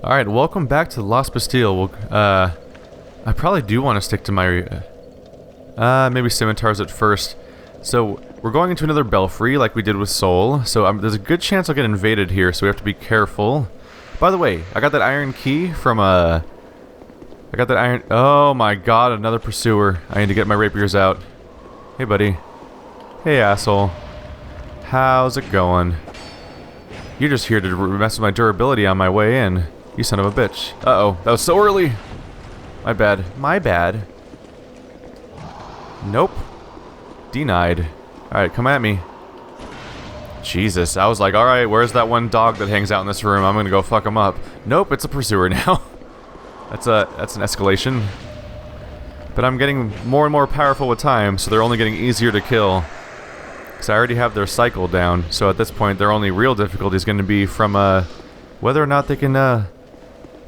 Alright, welcome back to Lost Bastille. We'll, I probably do want to stick to my... maybe scimitars at first. So, we're going into another belfry like we did with Soul. So, there's a good chance I'll get invaded here, so we have to be careful. By the way, I got that iron key from, I got that iron... Oh my god, another pursuer. I need to get my rapiers out. Hey, buddy. Hey, asshole. How's it going? You're just here to mess with my durability on my way in. You son of a bitch. Uh-oh, that was so early! My bad. My bad. Nope. Denied. Alright, come at me. Jesus, I was like, alright, where's that one dog that hangs out in this room? I'm gonna go fuck him up. Nope, it's a pursuer now. That's an escalation. But I'm getting more and more powerful with time, so they're only getting easier to kill. Because I already have their cycle down, so at this point their only real difficulty is going to be from whether or not they can...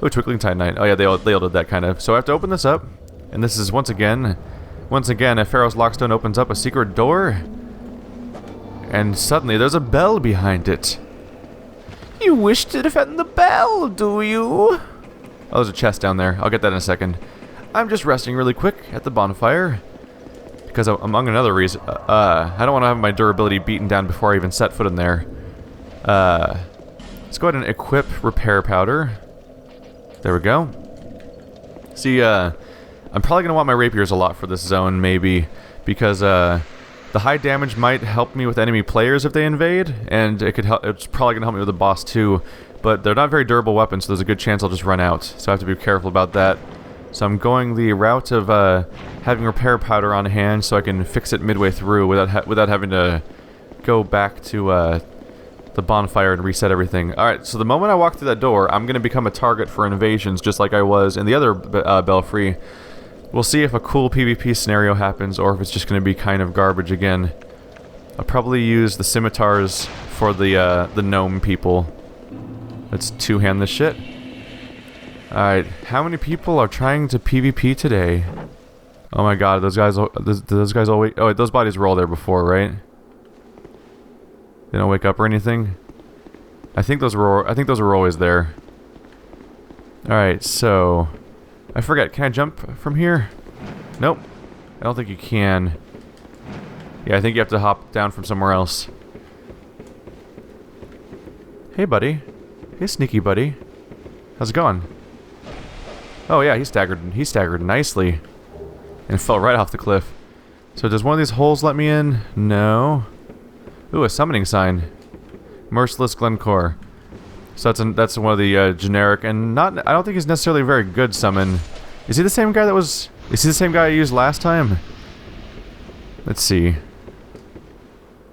Oh, Twinkling Titanite. Oh yeah, they all did that kind of. So I have to open this up, and this is once again, if Pharaoh's Lockstone opens up a secret door, and suddenly there's a bell behind it. You wish to defend the bell, do you? Oh, there's a chest down there. I'll get that in a second. I'm just resting really quick at the bonfire. Because among another reason, I don't want to have my durability beaten down before I even set foot in there. Let's go ahead and equip repair powder. There we go. See, I'm probably going to want my rapiers a lot for this zone, maybe. Because, the high damage might help me with enemy players if they invade. And it could help, it's probably going to help me with the boss too. But they're not very durable weapons, so there's a good chance I'll just run out. So I have to be careful about that. So I'm going the route of having repair powder on hand so I can fix it midway through without having to go back to the bonfire and reset everything. Alright, so the moment I walk through that door, I'm going to become a target for invasions just like I was in the other belfry. We'll see if a cool PvP scenario happens or if it's just going to be kind of garbage again. I'll probably use the scimitars for the gnome people. Let's two-hand this shit. Alright, how many people are trying to PvP today? Oh my god, those guys always... Oh, wait, those bodies were all there before, right? They don't wake up or anything? I think those were always there. Alright, so... I forget, can I jump from here? Nope. I don't think you can. Yeah, I think you have to hop down from somewhere else. Hey, buddy. Hey, sneaky buddy. How's it going? Oh yeah, he staggered nicely. And fell right off the cliff. So does one of these holes let me in? No. Ooh, a summoning sign. Merciless Glencore. So that's one of the generic and I don't think he's necessarily a very good summon. Is he the same guy is he the same guy I used last time? Let's see.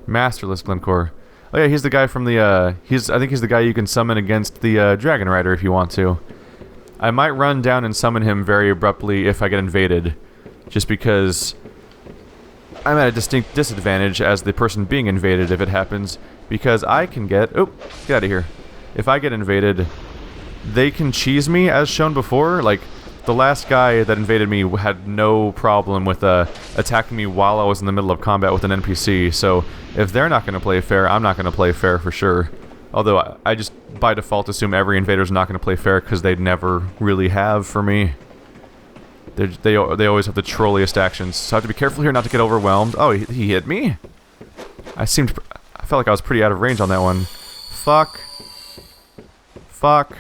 Masterless Glencore. Oh yeah, he's the guy from the I think he's the guy you can summon against the Dragon Rider if you want to. I might run down and summon him very abruptly if I get invaded, just because I'm at a distinct disadvantage as the person being invaded if it happens, because I can get... Oh, get out of here. If I get invaded, they can cheese me, as shown before. Like, the last guy that invaded me had no problem with attacking me while I was in the middle of combat with an NPC, so if they're not going to play fair, I'm not going to play fair for sure. Although, I just, by default, assume every invader's not going to play fair because they never really have for me. They always have the trolliest actions, so I have to be careful here not to get overwhelmed. Oh, he hit me? I felt like I was pretty out of range on that one. Fuck. Fuck.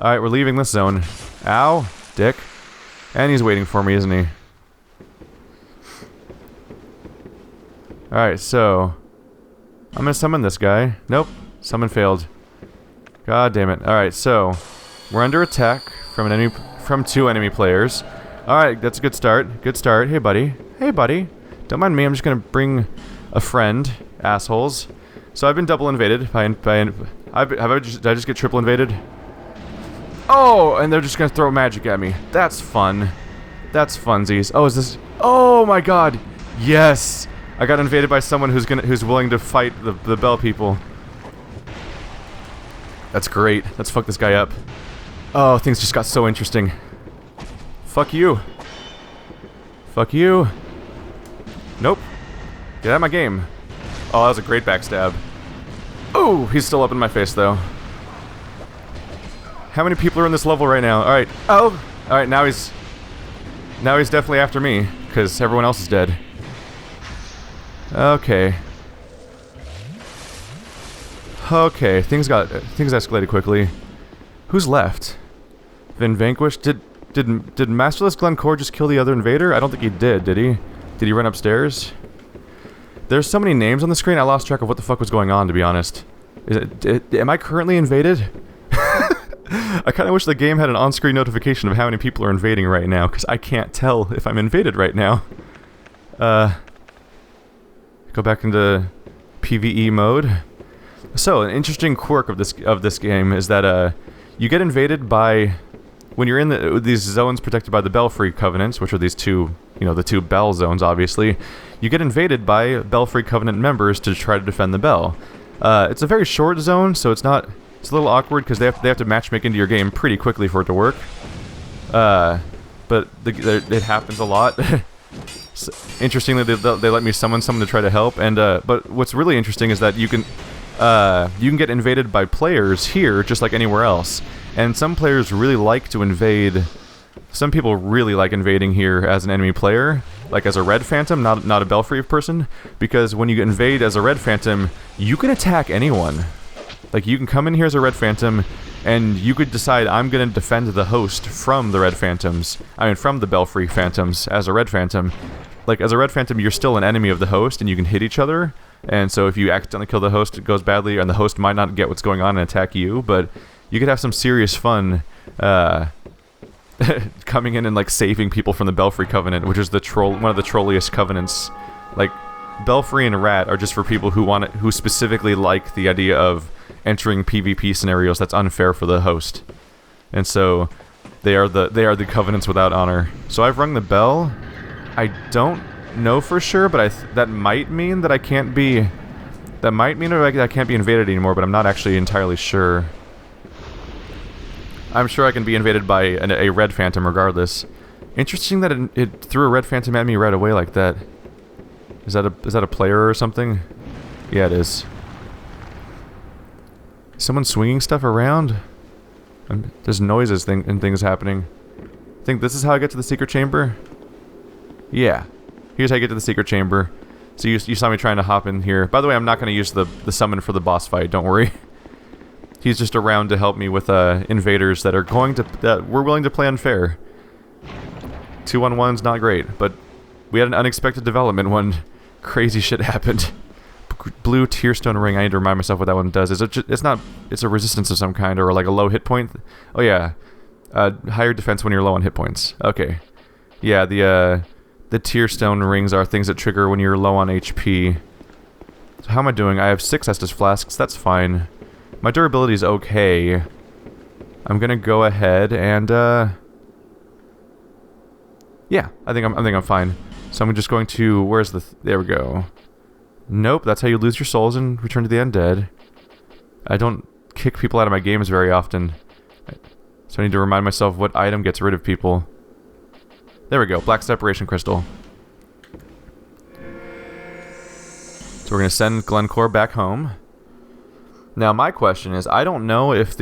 Alright, we're leaving this zone. Ow, dick. And he's waiting for me, isn't he? Alright, so... I'm gonna summon this guy. Nope. Summon failed. God damn it. Alright, so... We're under attack from two enemy players. Alright, that's a good start. Good start. Hey, buddy. Hey, buddy. Don't mind me, I'm just gonna bring a friend. Assholes. So I've been double invaded. Did I just get triple invaded? Oh, and they're just gonna throw magic at me. That's fun. That's funsies. Oh, is this... Oh my god! Yes! I got invaded by someone who's willing to fight the Bell people. That's great. Let's fuck this guy up. Oh, things just got so interesting. Fuck you. Fuck you. Nope. Get out of my game. Oh, that was a great backstab. Oh, he's still up in my face, though. How many people are in this level right now? Alright. Oh! Alright, now he's definitely after me, because everyone else is dead. Okay. Okay, things escalated quickly. Who's left? Been vanquished? Did Masterless Glencore just kill the other invader? I don't think he did he? Did he run upstairs? There's so many names on the screen, I lost track of what the fuck was going on, to be honest. Am I currently invaded? I kind of wish the game had an on-screen notification of how many people are invading right now, because I can't tell if I'm invaded right now. Go back into PvE mode. So, an interesting quirk of this game is that you get invaded by, when you're in these zones protected by the Belfry Covenants, which are these two, the two Bell zones, obviously, you get invaded by Belfry Covenant members to try to defend the Bell. It's a very short zone, so it's a little awkward because they have to matchmake into your game pretty quickly for it to work. But it happens a lot. So, interestingly, they let me summon someone to try to help, and but what's really interesting is that you can get invaded by players here just like anywhere else, and some players really like to invade. Some people really like invading here as an enemy player, like as a Red Phantom, not a Belfry person, because when you invade as a Red Phantom, you can attack anyone. Like, you can come in here as a Red Phantom, and you could decide, I'm going to defend the host from the Red Phantoms. I mean, from the Belfry Phantoms as a Red Phantom. Like, as a Red Phantom, you're still an enemy of the host, and you can hit each other. And so if you accidentally kill the host, it goes badly, and the host might not get what's going on and attack you, but you could have some serious fun coming in and, like, saving people from the Belfry Covenant, which is one of the trolliest covenants. Like, Belfry and Rat are just for people who specifically like the idea of entering PvP scenarios that's unfair for the host. And so they are the covenants without honor. So I've rung the bell. I don't know for sure, but that might mean that I can't be invaded anymore, but I'm not actually entirely sure. I'm sure I can be invaded by a Red Phantom regardless. Interesting that it threw a Red Phantom at me right away like that. Is that a player or something? Yeah, it is. Someone swinging stuff around? There's noises and things happening. I think this is how I get to the secret chamber? Yeah. Here's how I get to the secret chamber. So you saw me trying to hop in here. By the way, I'm not going to use the summon for the boss fight, don't worry. He's just around to help me with invaders that we're willing to play unfair. 2-on-1's not great, but we had an unexpected development when crazy shit happened. Blue Tearstone Ring, I need to remind myself what that one does. It's a resistance of some kind, or like a low hit point. Oh yeah, higher defense when you're low on hit points. Okay, yeah, the Tearstone Rings are things that trigger when you're low on HP. So how am I doing? I have 6 Estus Flasks, that's fine. My durability is okay. I'm gonna go ahead and yeah, I think I'm fine. So I'm just going to, there we go. Nope, that's how you lose your souls and return to the undead. I don't kick people out of my games very often. So I need to remind myself what item gets rid of people. There we go, Black Separation Crystal. So we're going to send Glencore back home. Now my question is, I don't know if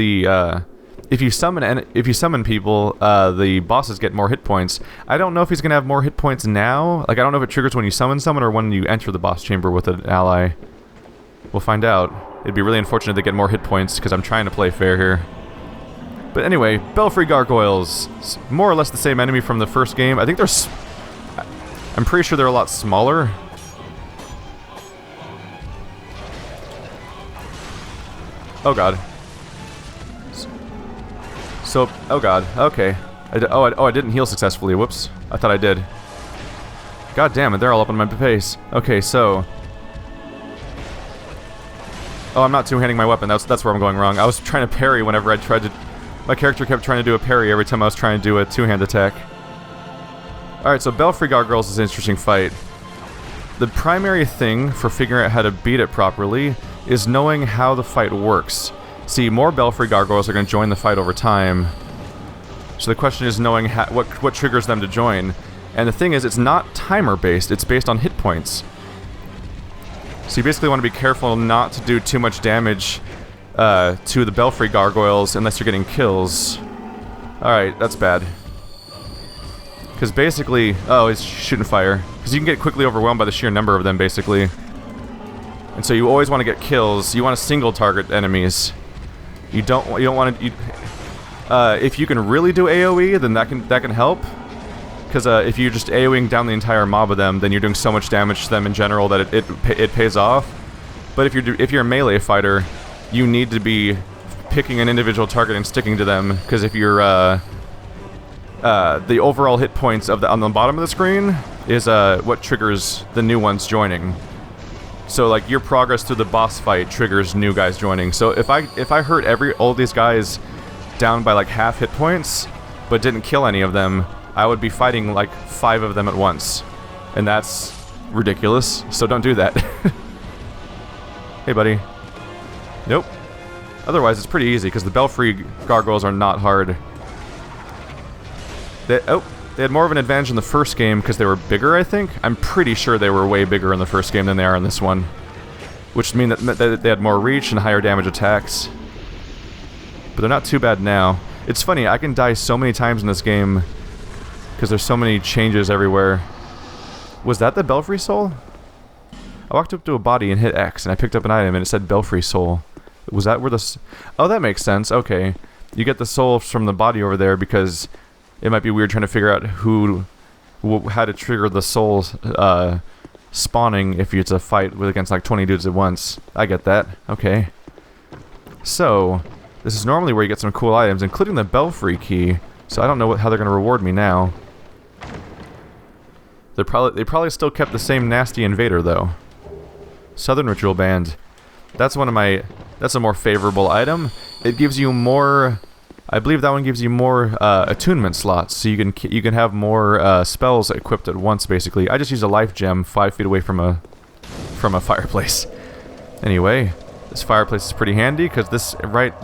if you summon people, the bosses get more hit points. I don't know if he's gonna have more hit points now. Like, I don't know if it triggers when you summon someone or when you enter the boss chamber with an ally. We'll find out. It'd be really unfortunate to get more hit points because I'm trying to play fair here. But anyway, Belfry Gargoyles, more or less the same enemy from the first game. I think I'm pretty sure they're a lot smaller. Oh god. So, oh god, okay. I didn't heal successfully, whoops. I thought I did. God damn it, they're all up on my pace. Okay, so... Oh, I'm not two-handing my weapon, that's where I'm going wrong. I was trying to parry whenever I tried to... My character kept trying to do a parry every time I was trying to do a two-hand attack. Alright, so Belfry Gargoyles is an interesting fight. The primary thing for figuring out how to beat it properly is knowing how the fight works. See, more Belfry Gargoyles are going to join the fight over time. So the question is knowing what triggers them to join. And the thing is, it's not timer-based, it's based on hit points. So you basically want to be careful not to do too much damage to the Belfry Gargoyles unless you're getting kills. Alright, that's bad. Because basically... Oh, he's shooting fire. Because you can get quickly overwhelmed by the sheer number of them, basically. And so you always want to get kills. You want to single target enemies. You don't want to... if you can really do AoE, then that can help. Because if you're just AoEing down the entire mob of them, then you're doing so much damage to them in general that it pays off. But if you're a melee fighter, you need to be picking an individual target and sticking to them. Because if you're the overall hit points on the bottom of the screen is what triggers the new ones joining. So like your progress through the boss fight triggers new guys joining. So if I hurt all these guys down by like half hit points, but didn't kill any of them, I would be fighting like 5 of them at once, and that's ridiculous. So don't do that. Hey, buddy. Nope. Otherwise, it's pretty easy because the Belfry Gargoyles are not hard. They had more of an advantage in the first game because they were bigger, I think. I'm pretty sure they were way bigger in the first game than they are in this one. Which means that they had more reach and higher damage attacks. But they're not too bad now. It's funny, I can die so many times in this game because there's so many changes everywhere. Was that the Belfry Soul? I walked up to a body and hit X and I picked up an item and it said Belfry Soul. Was that where the... Oh, that makes sense. Okay. You get the soul from the body over there because it might be weird trying to figure out how to trigger the soul spawning if it's a fight against like 20 dudes at once. I get that. Okay. So, this is normally where you get some cool items, including the Belfry key. So I don't know how they're going to reward me now. They probably still kept the same nasty invader though. Southern Ritual Band. That's a more favorable item. It gives you more... I believe that one gives you more attunement slots, so you can have more spells equipped at once. Basically, I just used a life gem 5 feet away from a fireplace. Anyway, this fireplace is pretty handy because this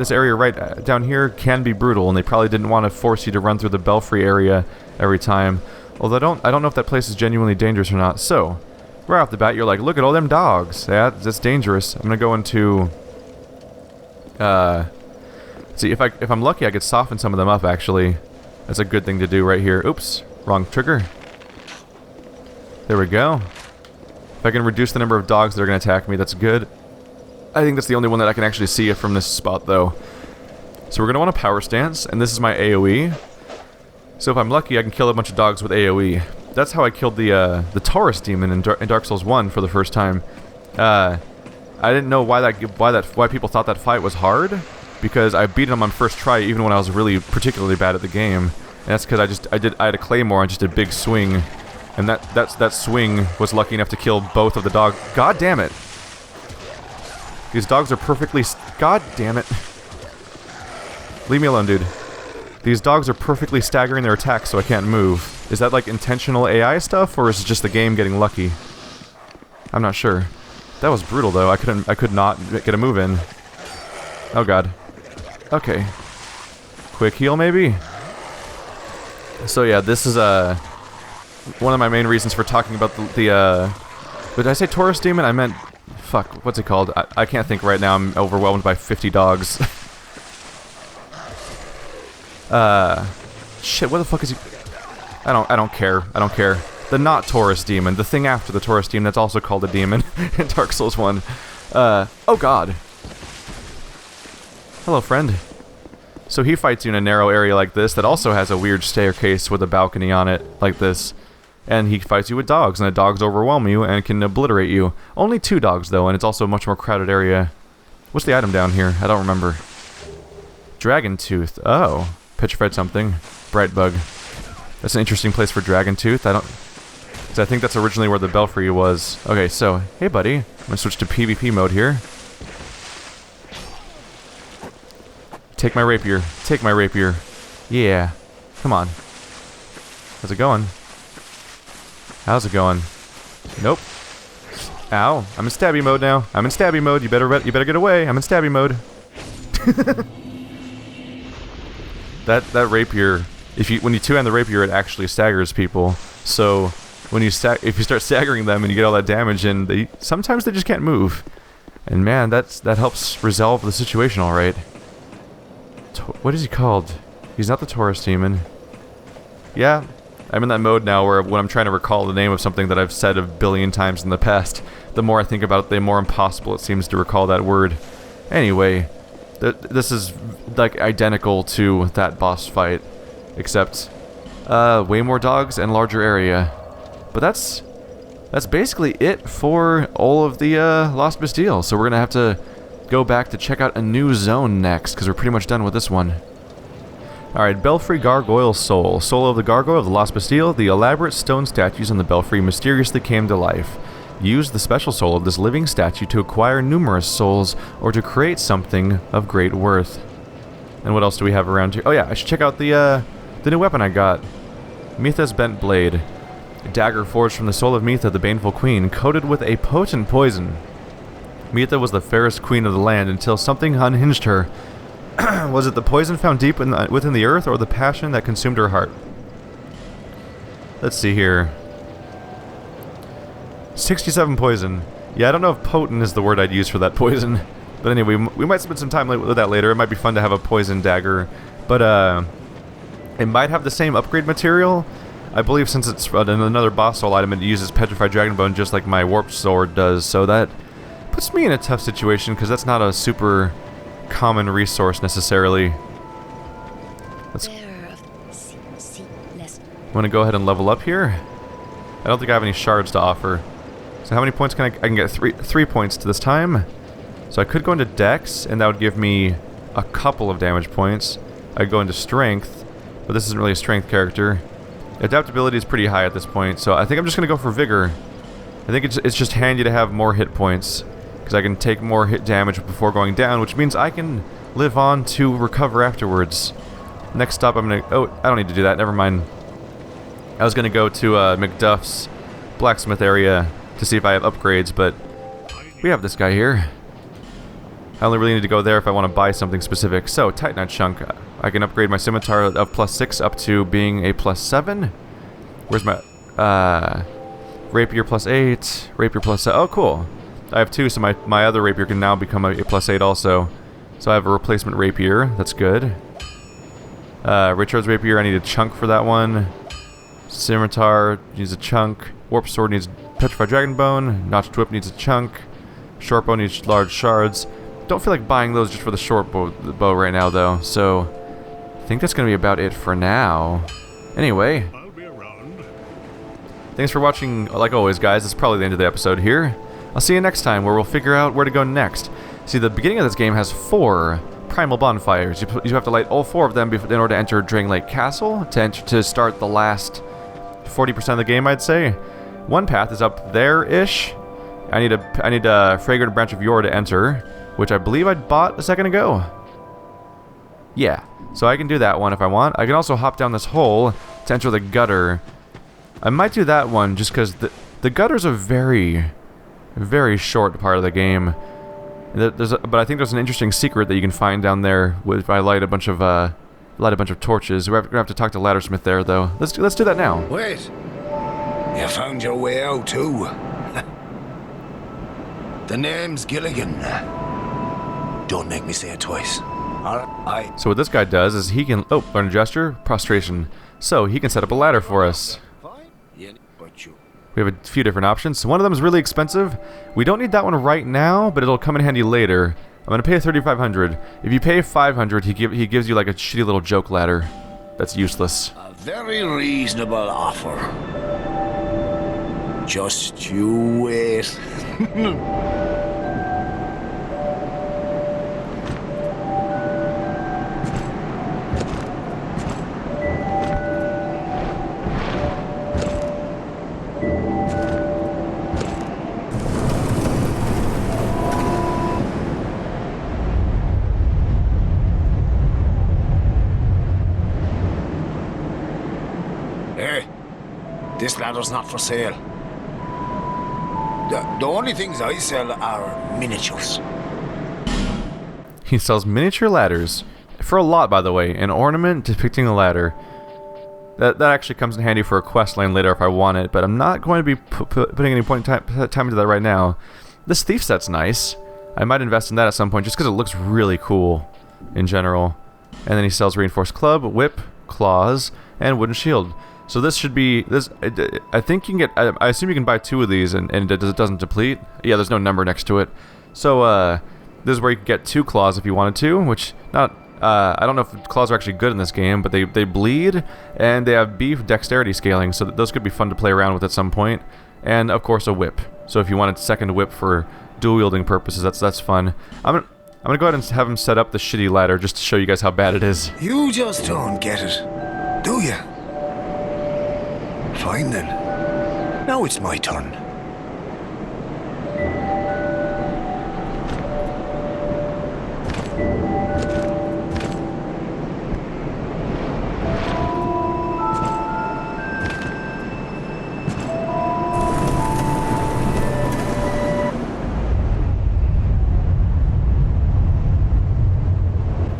area right down here can be brutal, and they probably didn't want to force you to run through the Belfry area every time. Although I don't know if that place is genuinely dangerous or not. So, right off the bat, you're like, look at all them dogs. That's dangerous. I'm gonna go into... See, if I'm lucky, I could soften some of them up, actually. That's a good thing to do right here. Oops, wrong trigger. There we go. If I can reduce the number of dogs that are gonna attack me, that's good. I think that's the only one that I can actually see from this spot, though. So we're gonna want a power stance, and this is my AoE. So if I'm lucky, I can kill a bunch of dogs with AoE. That's how I killed the Taurus demon in Dark Souls 1 for the first time. I didn't know why people thought that fight was hard, because I beat him on first try even when I was really particularly bad at the game. And that's because I had a claymore and just a big swing, and that swing was lucky enough to kill both of the dogs. God damn it! These dogs are perfectly... God damn it! Leave me alone, dude. These dogs are perfectly staggering their attacks, so I can't move. Is that like intentional AI stuff, or is it just the game getting lucky? I'm not sure. That was brutal, though. I could not get a move in. Oh god. Okay. Quick heal, maybe? So yeah, this is one of my main reasons for talking about the did I say Taurus Demon? I meant... Fuck, what's it called? I can't think right now. I'm overwhelmed by 50 dogs. Shit, what the fuck is he... I don't care. I don't care. The not Taurus Demon, the thing after the Taurus Demon that's also called a demon in Dark Souls 1. Oh god. Hello, friend. So he fights you in a narrow area like this that also has a weird staircase with a balcony on it, like this. And he fights you with dogs, and the dogs overwhelm you and can obliterate you. Only 2 dogs, though, and it's also a much more crowded area. What's the item down here? I don't remember. Dragon Tooth. Oh. Petrified something. Bright Bug. That's an interesting place for Dragon Tooth. I think that's originally where the Belfry was. Okay, so, hey buddy. I'm gonna switch to PvP mode here. Take my rapier. Take my rapier. Yeah. Come on. How's it going? How's it going? Nope. Ow. I'm in stabby mode now. I'm in stabby mode. You better get away. I'm in stabby mode. that rapier, when you two-hand the rapier, it actually staggers people. So when if you start staggering them and you get all that damage, and sometimes they just can't move. And man, that helps resolve the situation all right. What is he called? He's not the Taurus demon. Yeah, I'm in that mode now where when I'm trying to recall the name of something that I've said a billion times in the past, the more I think about it, the more impossible it seems to recall that word. Anyway, this is like identical to that boss fight, except way more dogs and larger area. But that's basically it for all of the Lost Bastille. So we're gonna have to go back to check out a new zone next, because we're pretty much done with this one. Alright, Belfry Gargoyles Soul. Soul of the Gargoyle of the Lost Bastille. The elaborate stone statues on the belfry mysteriously came to life. Use the special soul of this living statue to acquire numerous souls, or to create something of great worth. And what else do we have around here? Oh yeah, I should check out the new weapon I got. Mitha's Bent Blade. A dagger forged from the soul of Mitha, the baneful queen, coated with a potent poison. Mitha was the fairest queen of the land until something unhinged her. Was it the poison found deep within the earth, or the passion that consumed her heart? Let's see here. 67 poison. Yeah, I don't know if potent is the word I'd use for that poison. But anyway, we might spend some time with that later. It might be fun to have a poison dagger. But, it might have the same upgrade material. I believe since it's another boss soul item, it uses petrified dragon bone just like my warped sword does. So that puts me in a tough situation, because that's not a super common resource necessarily. Let's... want to go ahead and level up here? I don't think I have any shards to offer. So how many points can I can get? Three points to this time. So I could go into Dex, and that would give me a couple of damage points. I'd go into Strength, but this isn't really a Strength character. Adaptability is pretty high at this point, so I think I'm just going to go for Vigor. I think it's just handy to have more hit points, because I can take more hit damage before going down, which means I can live on to recover afterwards. Next stop, I'm going to... Oh, I don't need to do that. Never mind. I was going to go to McDuff's blacksmith area to see if I have upgrades, but we have this guy here. I only really need to go there if I want to buy something specific. So, Titanite Chunk. I can upgrade my scimitar of +6 up to being a +7. Where's my... Rapier +8. Rapier +7. Oh, cool. I have 2, so my other rapier can now become a +8 also. So I have a replacement rapier. That's good. Richard's rapier, I need a chunk for that one. Scimitar needs a chunk. Warp sword needs petrified dragon bone. Notched whip needs a chunk. Short bow needs large shards. Don't feel like buying those just for the short bow right now, though. So I think that's gonna be about it for now. Anyway, I'll be around. Thanks for watching. Like always, guys, it's probably the end of the episode here. I'll see you next time, where we'll figure out where to go next. See, the beginning of this game has 4 primal bonfires. You have to light all 4 of them in order to enter Drang Lake Castle, to start the last 40% of the game, I'd say. One path is up there-ish. I need a fragrant branch of yore to enter, which I believe I bought a second ago. Yeah, so I can do that one if I want. I can also hop down this hole to enter the gutter. I might do that one just because the gutter's a very, very short part of the game. But I think there's an interesting secret that you can find down there if I light a bunch of torches. We're gonna have to talk to Laddersmith there, though. Let's do that now. Wait, you found your way out too. The name's Gilligan. Don't make me say it twice. So what this guy does is he can... Oh, learn a gesture. Prostration. So he can set up a ladder for us. We have a few different options. So one of them is really expensive. We don't need that one right now, but it'll come in handy later. I'm going to pay 3,500. If you pay 500, he gives you like a shitty little joke ladder. That's useless. A very reasonable offer. Just you wait. Hey, this ladder's not for sale. The only things I sell are miniatures. He sells miniature ladders. For a lot, by the way. An ornament depicting a ladder. That actually comes in handy for a quest line later if I want it, but I'm not going to be putting any point time into that right now. This thief set's nice. I might invest in that at some point just because it looks really cool in general. And then he sells reinforced club, whip, claws, and wooden shield. So this should be this. I think you can get. I assume you can buy 2 of these, and it doesn't deplete. Yeah, there's no number next to it. So this is where you can get 2 claws if you wanted to. Which not. I don't know if claws are actually good in this game, but they bleed and they have beef dexterity scaling, so those could be fun to play around with at some point. And of course a whip. So if you wanted second whip for dual wielding purposes, that's fun. I'm gonna go ahead and have him set up the shitty ladder just to show you guys how bad it is. You just don't get it, do you? Fine then. Now it's my turn.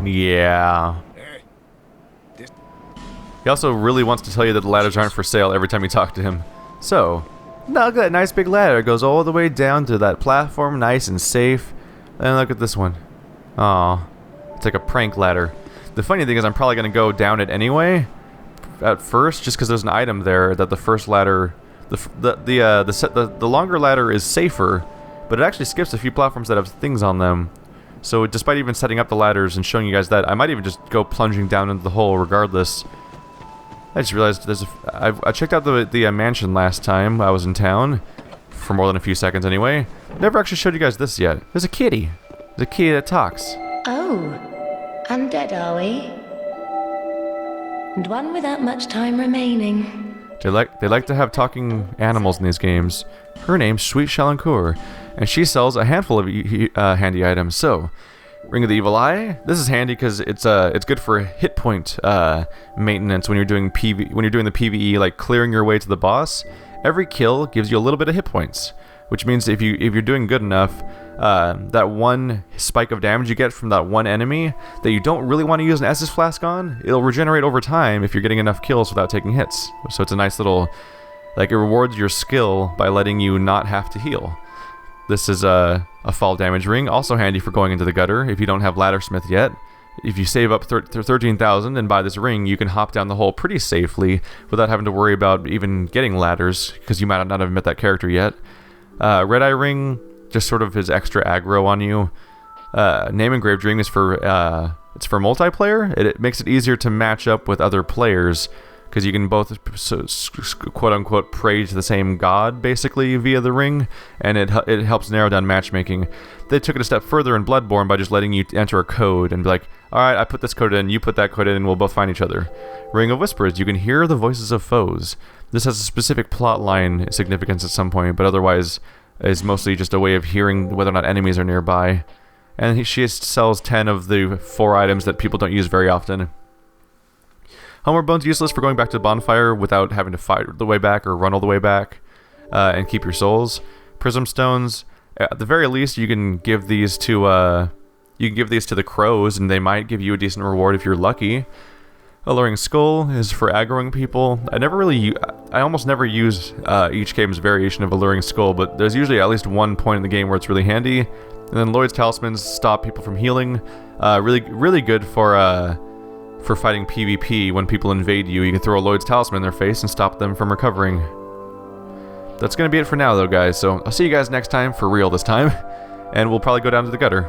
Yeah. He also really wants to tell you that the ladders aren't for sale every time you talk to him. So, look at that nice big ladder. It goes all the way down to that platform, nice and safe. And look at this one. Aw, it's like a prank ladder. The funny thing is I'm probably going to go down it anyway at first, just because there's an item there that the first ladder... The longer ladder is safer, but it actually skips a few platforms that have things on them. So despite even setting up the ladders and showing you guys that, I might even just go plunging down into the hole regardless. I just realized there's I checked out the mansion last time I was in town, for more than a few seconds anyway. Never actually showed you guys this yet. There's a kitty. There's a kitty that talks. Oh, undead are we? And one without much time remaining. They like to have talking animals in these games. Her name's Sweet Shalquoir, and she sells a handful of handy items. So, Ring of the Evil Eye. This is handy because it's good for hit point maintenance when you're doing the PvE, like clearing your way to the boss. Every kill gives you a little bit of hit points, which means if you're doing good enough, that one spike of damage you get from that one enemy that you don't really want to use an Estus Flask on, it'll regenerate over time if you're getting enough kills without taking hits. So it's a nice little, like, it rewards your skill by letting you not have to heal. This is a fall damage ring, also handy for going into the gutter if you don't have Laddersmith yet. If you save up 13,000 and buy this ring, you can hop down the hole pretty safely without having to worry about even getting ladders, because you might not have met that character yet. Red Eye ring, just sort of his extra aggro on you. Name Engraved ring is for it's for multiplayer. It makes it easier to match up with other players, because you can both quote-unquote pray to the same god, basically, via the ring, and it helps narrow down matchmaking. They took it a step further in Bloodborne by just letting you enter a code and be like, alright, I put this code in, you put that code in, and we'll both find each other. Ring of Whispers, you can hear the voices of foes. This has a specific plotline significance at some point, but otherwise is mostly just a way of hearing whether or not enemies are nearby. And she sells 10 of the 4 items that people don't use very often. Homeward Bone's useless for going back to the bonfire without having to fight the way back or run all the way back, and keep your souls. Prism Stones, at the very least, you can give these to the crows, and they might give you a decent reward if you're lucky. Alluring Skull is for aggroing people. I almost never use each game's variation of Alluring Skull, but there's usually at least one point in the game where it's really handy. And then Lloyd's Talismans stop people from healing. Really good for fighting PvP. When people invade you, you can throw a Lloyd's Talisman in their face and stop them from recovering. That's gonna be it for now though, guys, so I'll see you guys next time, for real this time, and we'll probably go down to the gutter.